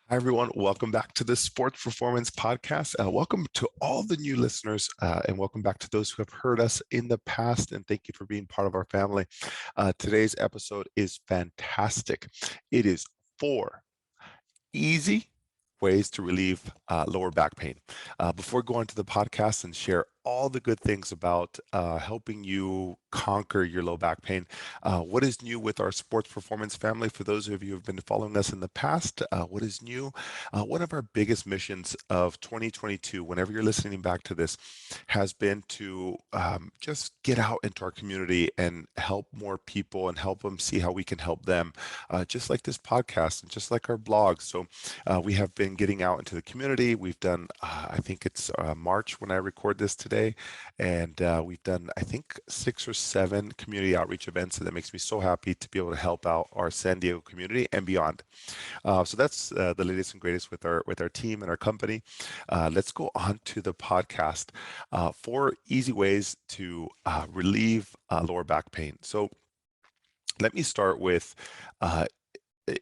Hi, everyone. Welcome back to the Sports Performance Podcast. Welcome to all the new listeners, and welcome back to those who have heard us in the past. And thank you for being part of our family. Today's episode is fantastic. It is 4 easy ways to relieve lower back pain. Before going to the podcast and share all the good things about helping you conquer your low back pain, what is new with our sports performance family? For those of you who have been following us in the past, what is new? One of our biggest missions of 2022, whenever you're listening back to this, has been to just get out into our community and help more people and help them see how we can help them, just like this podcast and just like our blogs. So we have been getting out into the community. We've done, I think it's March when I record this today, and we've done, I think, 6 or 7 community outreach events, and that makes me so happy to be able to help out our San Diego community and beyond. So that's the latest and greatest with our team and our company. Let's go on to the podcast. 4 easy ways to relieve lower back pain. So let me start with uh,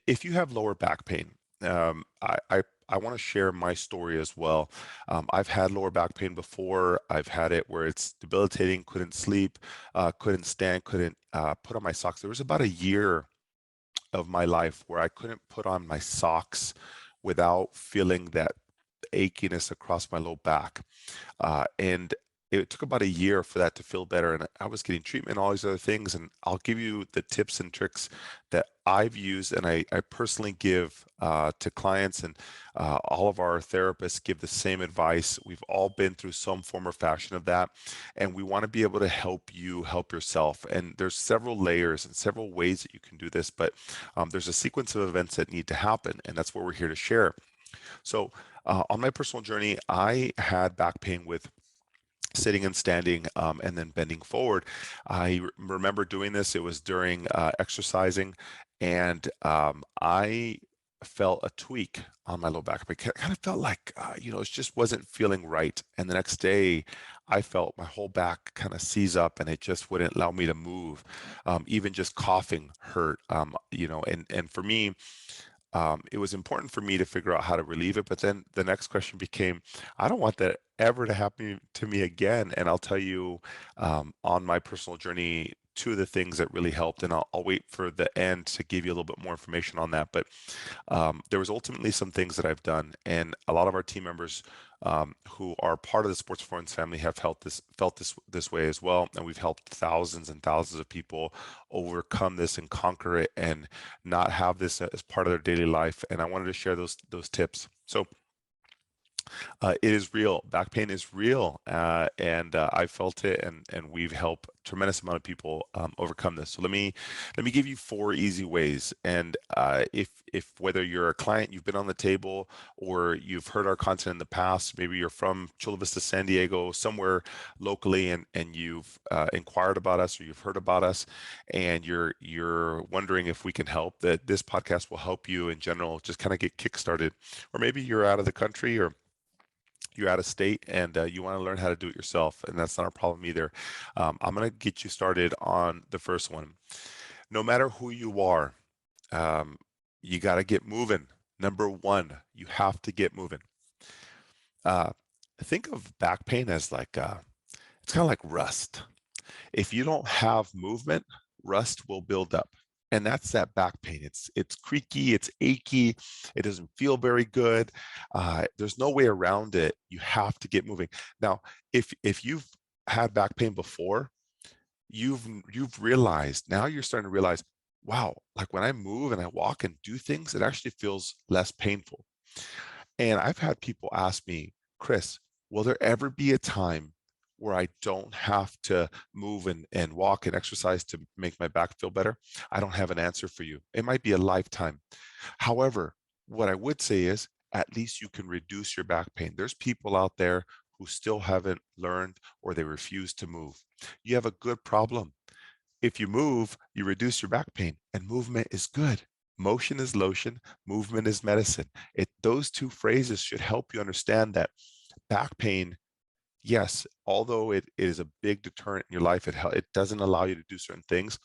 if you have lower back pain. I want to share my story as well. I've had lower back pain before. I've had it where it's debilitating, couldn't sleep, couldn't stand, couldn't put on my socks. There was about a year of my life where I couldn't put on my socks without feeling that achiness across my low back. And it took about a year for that to feel better. And I was getting treatment, all these other things. And I'll give you the tips and tricks that I've used and I personally give to clients, and all of our therapists give the same advice. We've all been through some form or fashion of that. And we want to be able to help you help yourself. And there's several layers and several ways that you can do this, but there's a sequence of events that need to happen. And that's what we're here to share. So on my personal journey, I had back pain with sitting and standing, and then bending forward. I remember doing this. It was during exercising, and I felt a tweak on my low back. It kind of felt like, it just wasn't feeling right. And the next day, I felt my whole back kind of seize up, and it just wouldn't allow me to move. Even just coughing hurt. And for me, it was important for me to figure out how to relieve it. But then the next question became, I don't want that ever to happen to me again. And I'll tell you, on my personal journey, 2 of the things that really helped, and I'll wait for the end to give you a little bit more information on that. But there was ultimately some things that I've done, and a lot of our team members who are part of the sports performance family have felt this way as well, and we've helped thousands and thousands of people overcome this and conquer it and not have this as part of their daily life. And I wanted to share those tips. So it is real. Back pain is real, and I felt it, and we've helped a tremendous amount of people overcome this. So let me give you 4 easy ways. And if whether you're a client, you've been on the table, or you've heard our content in the past, maybe you're from Chula Vista, San Diego, somewhere locally, and you've inquired about us, or you've heard about us, and you're wondering if we can help, that this podcast will help you in general, just kind of get kickstarted. Or maybe you're out of the country, or you're out of state, and you want to learn how to do it yourself, and that's not a problem either. I'm going to get you started on the first one. No matter who you are, um, you got to get moving. Number one, you have to get moving. Uh, think of back pain as like it's kind of like rust. If you don't have movement, rust will build up. And that's that back pain. It's creaky, it's achy, it doesn't feel very good. There's no way around it. You have to get moving. Now, if you've had back pain before, you've realized, now you're starting to realize, wow, like when I move and I walk and do things, it actually feels less painful. And I've had people ask me, Chris, will there ever be a time where I don't have to move and walk and exercise to make my back feel better? I don't have an answer for you. It might be a lifetime. However, what I would say is, at least you can reduce your back pain. There's people out there who still haven't learned, or they refuse to move. You have a good problem. If you move, you reduce your back pain, and movement is good. Motion is lotion, movement is medicine. Those 2 phrases should help you understand that back pain, yes, although it is a big deterrent in your life, it doesn't allow you to do certain things.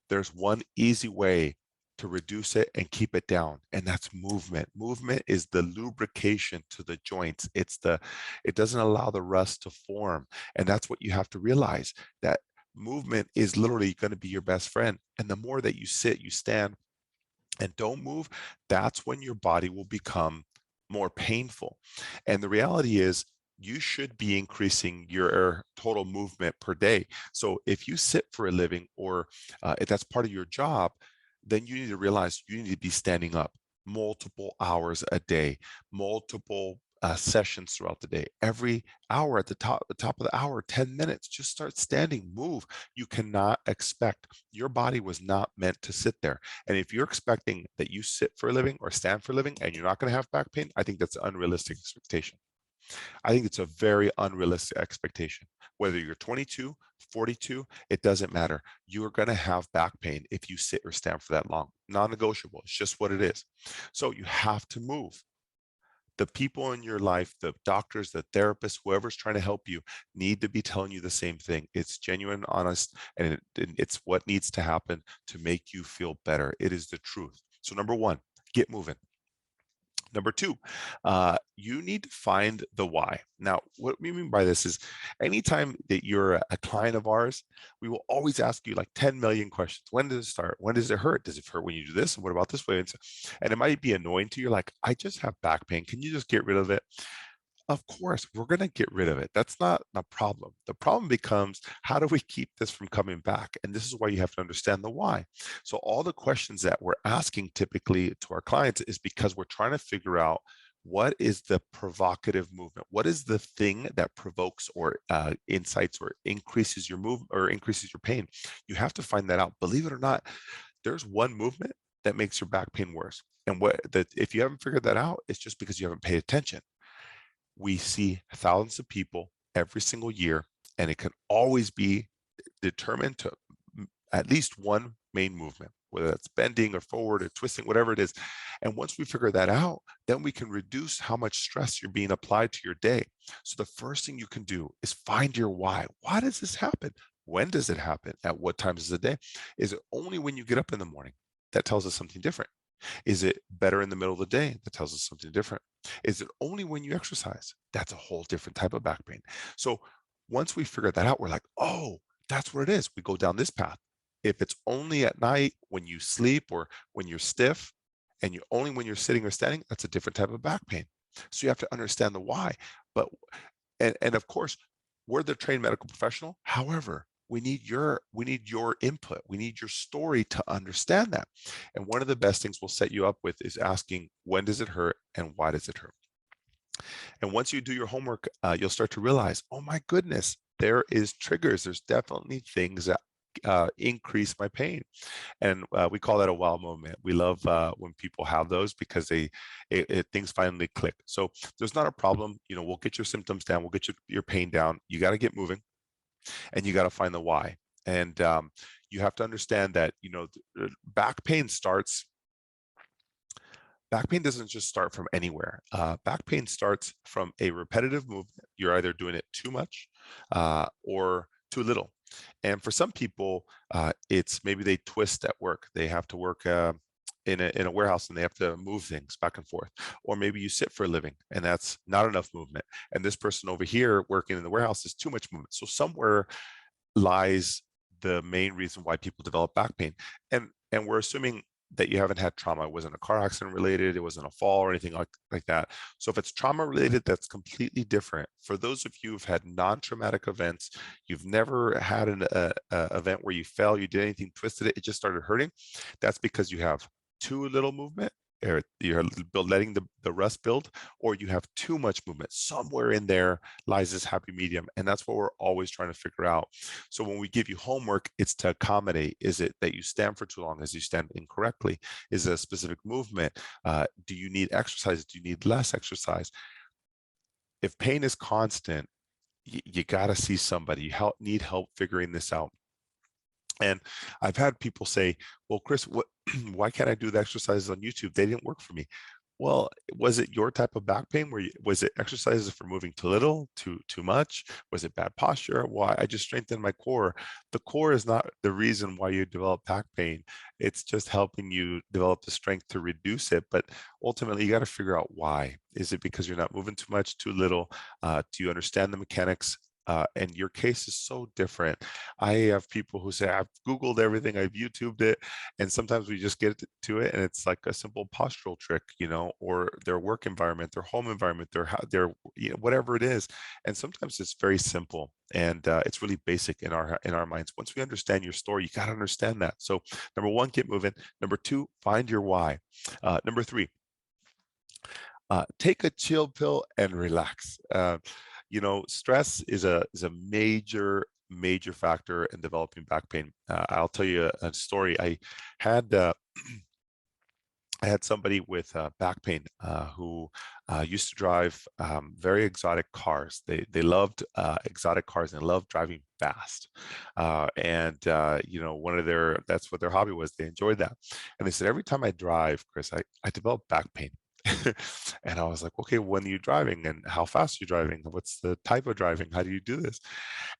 There's one easy way to reduce it and keep it down, and that's movement. Movement is the lubrication to the joints. It doesn't allow the rust to form, and that's what you have to realize, that movement is literally going to be your best friend. And the more that you sit, you stand, and don't move, that's when your body will become more painful. And the reality is, you should be increasing your total movement per day. So if you sit for a living, or if that's part of your job, then you need to realize you need to be standing up multiple hours a day, multiple sessions throughout the day. Every hour, at the top of the hour, 10 minutes, just start standing, move. You cannot expect, your body was not meant to sit there. And if you're expecting that you sit for a living or stand for a living and you're not going to have back pain, I think that's an unrealistic expectation. I think it's a very unrealistic expectation. Whether you're 22, 42, it doesn't matter. You are going to have back pain if you sit or stand for that long. Non-negotiable. It's just what it is. So you have to move. The people in your life, the doctors, the therapists, whoever's trying to help you, need to be telling you the same thing. It's genuine, honest, and it's what needs to happen to make you feel better. It is the truth. So number one, get moving. Number two, you need to find the why. Now, what we mean by this is, anytime that you're a client of ours, we will always ask you like 10 million questions. When does it start? When does it hurt? Does it hurt when you do this? And what about this way? And it might be annoying to you. Like, I just have back pain. Can you just get rid of it? Of course, we're going to get rid of it. That's not a problem. The problem becomes, how do we keep this from coming back? And this is why you have to understand the why. So all the questions that we're asking typically to our clients is because we're trying to figure out, what is the provocative movement? What is the thing that provokes or incites or increases your move or increases your pain? You have to find that out. Believe it or not, there's one movement that makes your back pain worse. And if you haven't figured that out, it's just because you haven't paid attention. We see thousands of people every single year, and it can always be determined to at least one main movement, whether that's bending or forward or twisting, whatever it is. And once we figure that out, then we can reduce how much stress you're being applied to your day. So the first thing you can do is find your why. Why does this happen? When does it happen? At what times of the day? Is it only when you get up in the morning? That tells us something different. Is it better in the middle of the day? That tells us something different. Is it only when you exercise? That's a whole different type of back pain. So once we figure that out, we're like, oh, that's what it is. We go down this path. If it's only at night when you sleep or when you're stiff, and you only when you're sitting or standing, that's a different type of back pain. So you have to understand the why. But and of course, we're the trained medical professional. However, we need your input. We need your story to understand that. And one of the best things we'll set you up with is asking, when does it hurt and why does it hurt? And once you do your homework, you'll start to realize, oh my goodness, there is triggers. There's definitely things that increase my pain. And we call that a wow moment. We love when people have those, because things finally click. So there's not a problem. We'll get your symptoms down. We'll get your pain down. You got to get moving, and you got to find the why. And you have to understand that back pain doesn't just start from anywhere. Back pain starts from a repetitive movement. You're either doing it too much or too little. And for some people, it's maybe they twist at work. They have to work in a warehouse, and they have to move things back and forth. Or maybe you sit for a living, and that's not enough movement. And this person over here working in the warehouse is too much movement. So somewhere lies the main reason why people develop back pain. And we're assuming that you haven't had trauma. It wasn't a car accident related, it wasn't a fall or anything like that. So if it's trauma related, that's completely different. For those of you who've had non-traumatic events, you've never had an event where you fell, you did anything, twisted it, it just started hurting, that's because you have too little movement, or you're letting the rust build, or you have too much movement. Somewhere in there lies this happy medium, and that's what we're always trying to figure out. So when we give you homework, it's to accommodate. Is it that you stand for too long? Is you stand incorrectly? Is it a specific movement? Do you need exercise? Do you need less exercise? If pain is constant, you got to see somebody. You need help figuring this out. And I've had people say, well, Chris, why can't I do the exercises on YouTube? They didn't work for me. Well, was it your type of back pain? Was it exercises for moving too little, too much? Was it bad posture? Why? I just strengthened my core. The core is not the reason why you develop back pain. It's just helping you develop the strength to reduce it. But ultimately, you got to figure out why. Is it because you're not moving too much, too little? Do you understand the mechanics? And your case is so different. I have people who say, I've Googled everything, I've YouTubed it, and sometimes we just get to it and it's like a simple postural trick, or their work environment, their home environment, their whatever it is. And sometimes it's very simple, and it's really basic in our minds. Once we understand your story, you got to understand that. So number one, get moving. Number two, find your why. Number three, take a chill pill and relax. Stress is a major factor in developing back pain. I'll tell you a story. Had uh, I had somebody with back pain who used to drive very exotic cars. They loved exotic cars and loved driving fast. One of that's what their hobby was. They enjoyed that. And they said, every time I drive, Chris, I develop back pain. And I was like, okay, when are you driving and how fast are you driving? What's the type of driving? How do you do this?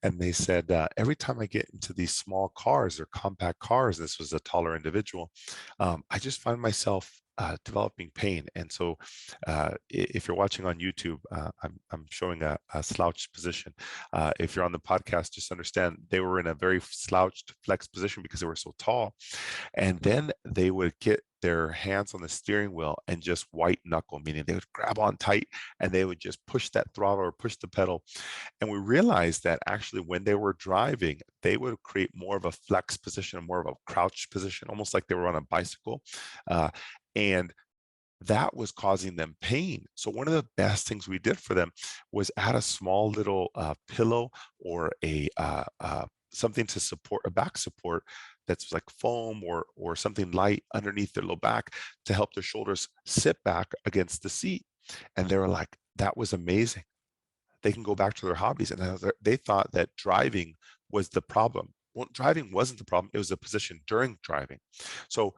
And they said, every time I get into these small cars or compact cars, this was a taller individual, I just find myself developing pain. And so if you're watching on YouTube, I'm showing a slouched position. If you're on the podcast, just understand they were in a very slouched flex position because they were so tall. And then they would get their hands on the steering wheel and just white knuckle, meaning they would grab on tight and they would just push that throttle or push the pedal. And we realized that actually when they were driving, they would create more of a flex position, more of a crouch position, almost like they were on a bicycle. And that was causing them pain. So one of the best things we did for them was add a small little pillow or something to support a back support that's like foam or something light underneath their low back to help their shoulders sit back against the seat. And they were like, that was amazing. They can go back to their hobbies. And they thought that driving was the problem. Well, driving wasn't the problem. It was the position during driving. So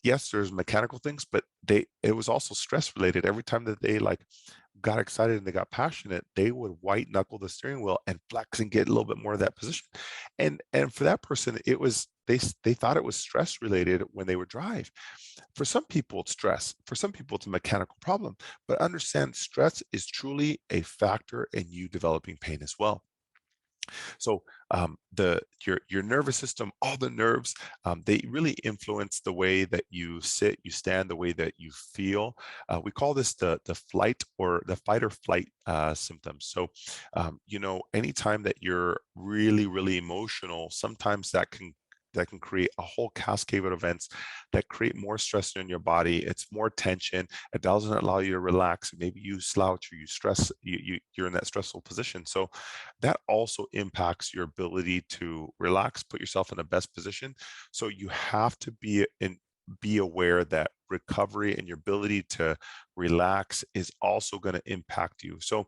yes, there's mechanical things, but it was also stress related. Every time that they like got excited and they got passionate, they would white knuckle the steering wheel and flex and get a little bit more of that position. And for that person, it was they thought it was stress related when they would drive. For some people, it's stress. For some people, it's a mechanical problem. But understand, stress is truly a factor in you developing pain as well. So your nervous system, all the nerves, they really influence the way that you sit, you stand, the way that you feel. We call this the flight or the fight or flight symptoms. So anytime that you're really emotional, sometimes that can create a whole cascade of events that create more stress in your body. It's more tension. It doesn't allow you to relax. Maybe you slouch or you stress. You're in that stressful position. So that also impacts your ability to relax, put yourself in the best position. So you have to be aware that recovery and your ability to relax is also going to impact you. So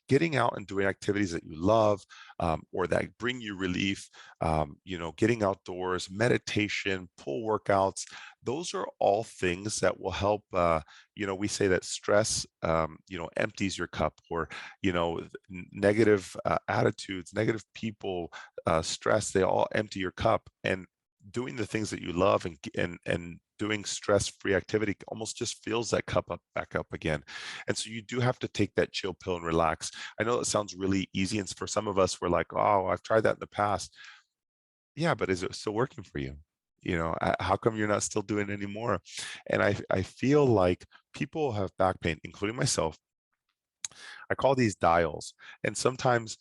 getting out and doing activities that you love, or that bring you relief, getting outdoors, meditation, pull workouts, those are all things that will help. We say that stress, empties your cup, or, negative attitudes, negative people, stress, they all empty your cup. And doing the things that you love and doing stress-free activity almost just fills that cup up back up again. And so you do have to take that chill pill and relax. I know it sounds really easy, and for some of us, we're like, oh, I've tried that in the past. Yeah, but is it still working for you? How come you're not still doing it anymore? And I feel like people have back pain, including myself. I call these dials. And sometimes,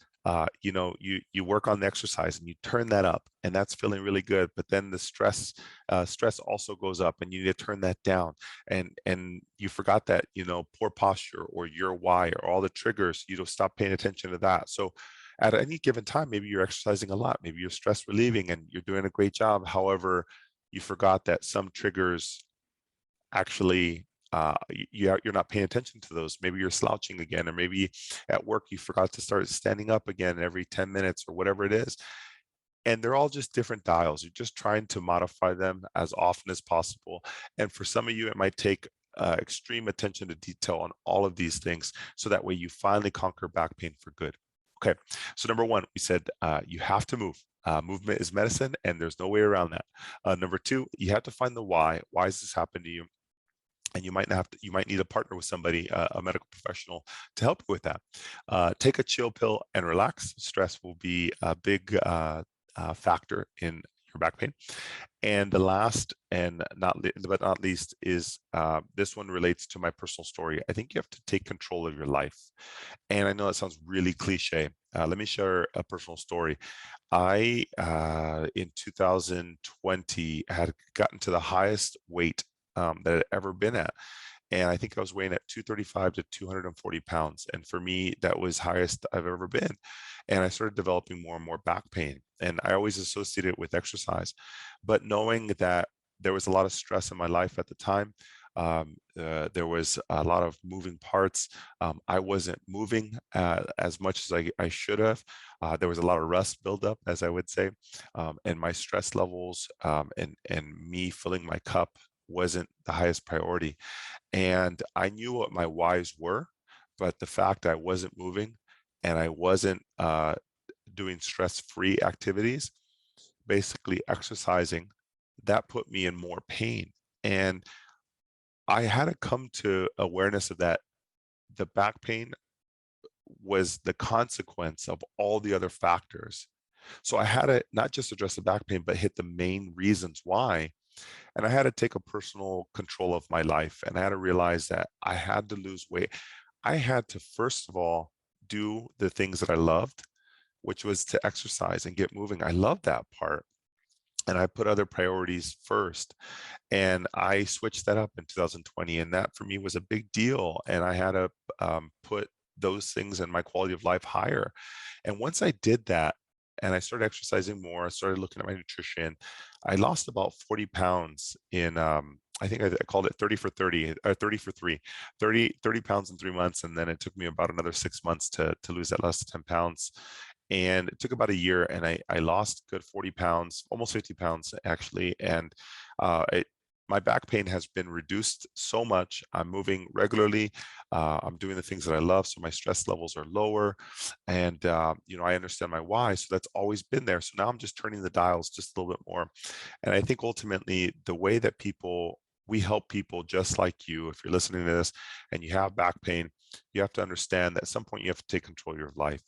you work on the exercise and you turn that up, and that's feeling really good. But then the stress also goes up, and you need to turn that down. And you forgot that, poor posture or your why or all the triggers. You don't stop paying attention to that. So at any given time, maybe you're exercising a lot, maybe you're stress relieving, and you're doing a great job. However, you forgot that some triggers actually you're not paying attention to those. Maybe you're slouching again, or maybe at work you forgot to start standing up again every 10 minutes or whatever it is. And they're all just different dials. You're just trying to modify them as often as possible. And for some of you, it might take extreme attention to detail on all of these things, so that way you finally conquer back pain for good. Okay, so number one, we said you have to move. Movement is medicine, and there's no way around that. Number two, you have to find the why. Why has this happened to you? And you might need a partner with somebody, a medical professional, to help you with that. Take a chill pill and relax. Stress will be a big factor in your back pain. And the last and but not least is this one relates to my personal story. I think you have to take control of your life. And I know that sounds really cliche. Let me share a personal story. I, in 2020, had gotten to the highest weight that I'd ever been at. And I think I was weighing at 235 to 240 pounds. And for me, that was highest I've ever been. And I started developing more and more back pain. And I always associated it with exercise. But knowing that there was a lot of stress in my life at the time, there was a lot of moving parts. I wasn't moving as much as I should have. There was a lot of rust buildup, as I would say, and my stress levels and me filling my cup wasn't the highest priority. And I knew what my whys were, but the fact I wasn't moving and I wasn't doing stress-free activities, basically exercising, that put me in more pain. And I had to come to awareness of that. The back pain was the consequence of all the other factors. So I had to not just address the back pain, but hit the main reasons why. And I had to take a personal control of my life. And I had to realize that I had to lose weight. I had to, first of all, do the things that I loved, which was to exercise and get moving. I loved that part. And I put other priorities first. And I switched that up in 2020. And that for me was a big deal. And I had to put those things in my quality of life higher. And once I did that, and I started exercising more, I started looking at my nutrition, I lost about 40 pounds in, I think I called it 30 for 30, or 30 for 3, 30 pounds in 3 months. And then it took me about another 6 months to lose that last 10 pounds. And it took about a year, and I lost good 40 pounds, almost 50 pounds actually. And my back pain has been reduced so much. I'm moving regularly. I'm doing the things that I love, so my stress levels are lower. And I understand my why, so that's always been there. So now I'm just turning the dials just a little bit more. And I think ultimately the way that we help people just like you, if you're listening to this and you have back pain, you have to understand that at some point you have to take control of your life.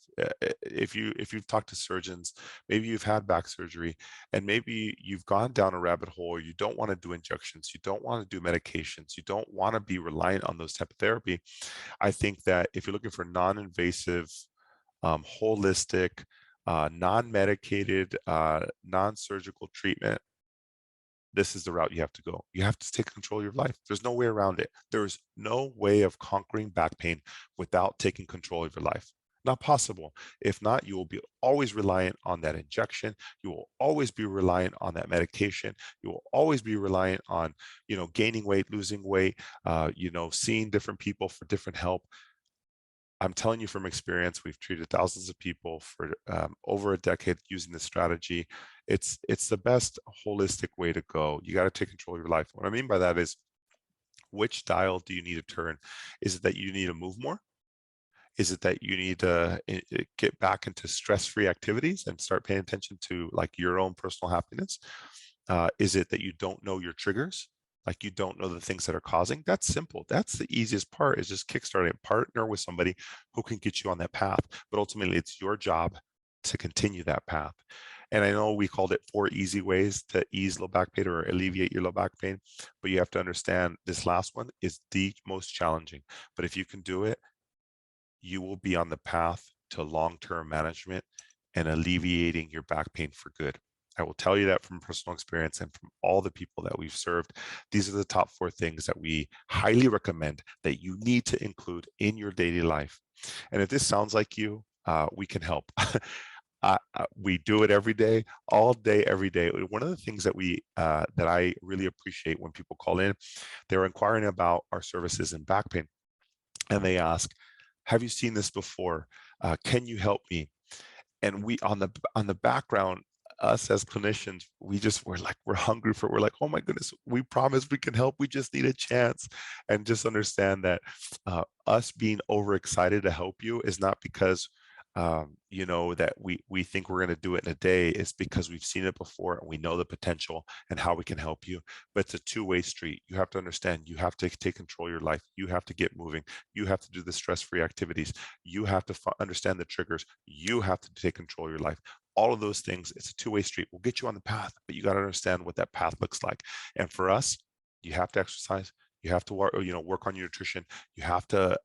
If you've talked to surgeons, maybe you've had back surgery, and maybe you've gone down a rabbit hole. You don't want to do injections, you don't want to do medications, you don't want to be reliant on those type of therapy. I think that if you're looking for non-invasive, holistic, non-medicated, non-surgical treatment, this is the route you have to go. You have to take control of your life. There's no way around it. There's no way of conquering back pain without taking control of your life. Not possible. If not, you will be always reliant on that injection. You will always be reliant on that medication. You will always be reliant on, gaining weight, losing weight, seeing different people for different help. I'm telling you from experience, we've treated thousands of people for over a decade using this strategy. It's the best holistic way to go. You got to take control of your life. What I mean by that is, which dial do you need to turn? Is it that you need to move more? Is it that you need to get back into stress-free activities and start paying attention to like your own personal happiness? Is it that you don't know your triggers? Like you don't know the things that are causing? That's simple. That's the easiest part, is just kickstarting a partner with somebody who can get you on that path. But ultimately, it's your job to continue that path. And I know we called it 4 easy ways to ease low back pain or alleviate your low back pain, but you have to understand this last one is the most challenging. But if you can do it, you will be on the path to long-term management and alleviating your back pain for good. I will tell you that from personal experience and from all the people that we've served. These are the top 4 things that we highly recommend that you need to include in your daily life. And if this sounds like you, we can help. We do it every day, all day, every day. One of the things that I really appreciate when people call in, they're inquiring about our services in back pain. And they ask, have you seen this before? Can you help me? And we on the background, us as clinicians, we're hungry for, we're like, oh my goodness, we promise we can help. We just need a chance. And just understand that us being overexcited to help you is not because that we think we're going to do it in a day. Is because we've seen it before and we know the potential and how we can help you. But it's a two-way street. You have to understand, you have to take control of your life. You have to get moving. You have to do the stress-free activities. You have to understand the triggers. You have to take control of your life. All of those things, it's a two-way street. We'll get you on the path, but you got to understand what that path looks like. And for us, you have to exercise. You have to work on your nutrition. You have to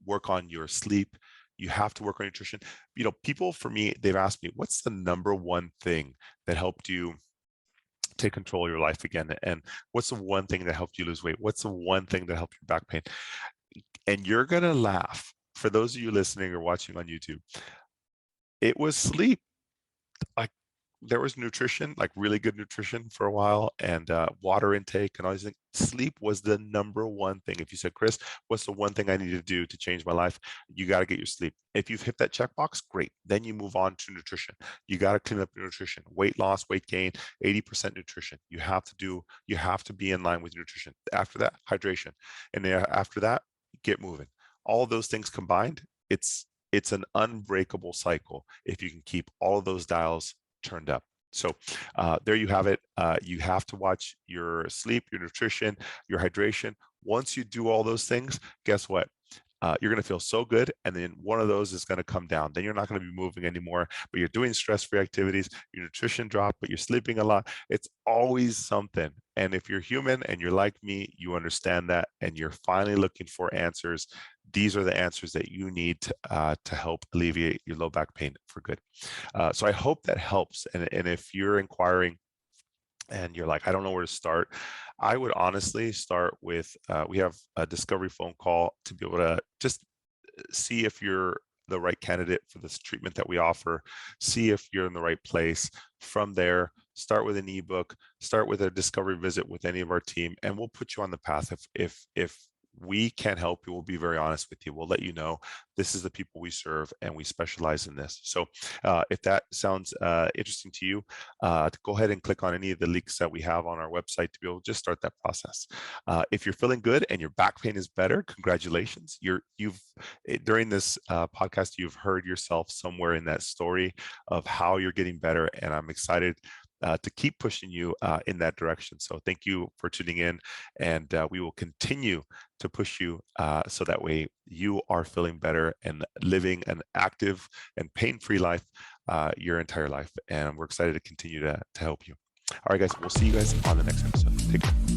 work on your sleep. You have to work on nutrition. People, for me, they've asked me, what's the number one thing that helped you take control of your life again? And what's the one thing that helped you lose weight? What's the one thing that helped your back pain? And you're going to laugh. For those of you listening or watching on YouTube, it was sleep. Like, there was nutrition, like really good nutrition for a while, and water intake and all these things. Sleep was the number one thing. If you said, Chris, what's the one thing I need to do to change my life? You got to get your sleep. If you've hit that checkbox, great. Then you move on to nutrition. You got to clean up your nutrition. Weight loss, weight gain, 80% nutrition. You have to be in line with nutrition. After that, hydration. And then after that, get moving. All those things combined, it's an unbreakable cycle if you can keep all of those dials turned up. So there you have it. You have to watch your sleep, your nutrition, your hydration. Once you do all those things, guess what? You're going to feel so good, and then one of those is going to come down. Then you're not going to be moving anymore, but you're doing stress-free activities. Your nutrition dropped, but you're sleeping a lot. It's always something. And if you're human and you're like me, you understand that, and you're finally looking for answers. These are the answers that you need to help alleviate your low back pain for good. So I hope that helps. And if you're inquiring and you're like, I don't know where to start, I would honestly start with, we have a discovery phone call to be able to just see if you're the right candidate for this treatment that we offer, see if you're in the right place. From there, start with an ebook, start with a discovery visit with any of our team, and we'll put you on the path. If we can't help you, we'll be very honest with you. We'll let you know this is the people we serve and we specialize in this. So if that sounds interesting to you, go ahead and click on any of the links that we have on our website to be able to just start that process. If you're feeling good and your back pain is better, congratulations. During this podcast, you've heard yourself somewhere in that story of how you're getting better, and I'm excited to keep pushing you in that direction. So thank you for tuning in, and we will continue to push you so that way you are feeling better and living an active and pain-free life your entire life. And we're excited to continue to help you. All right, guys, we'll see you guys on the next episode. Take care.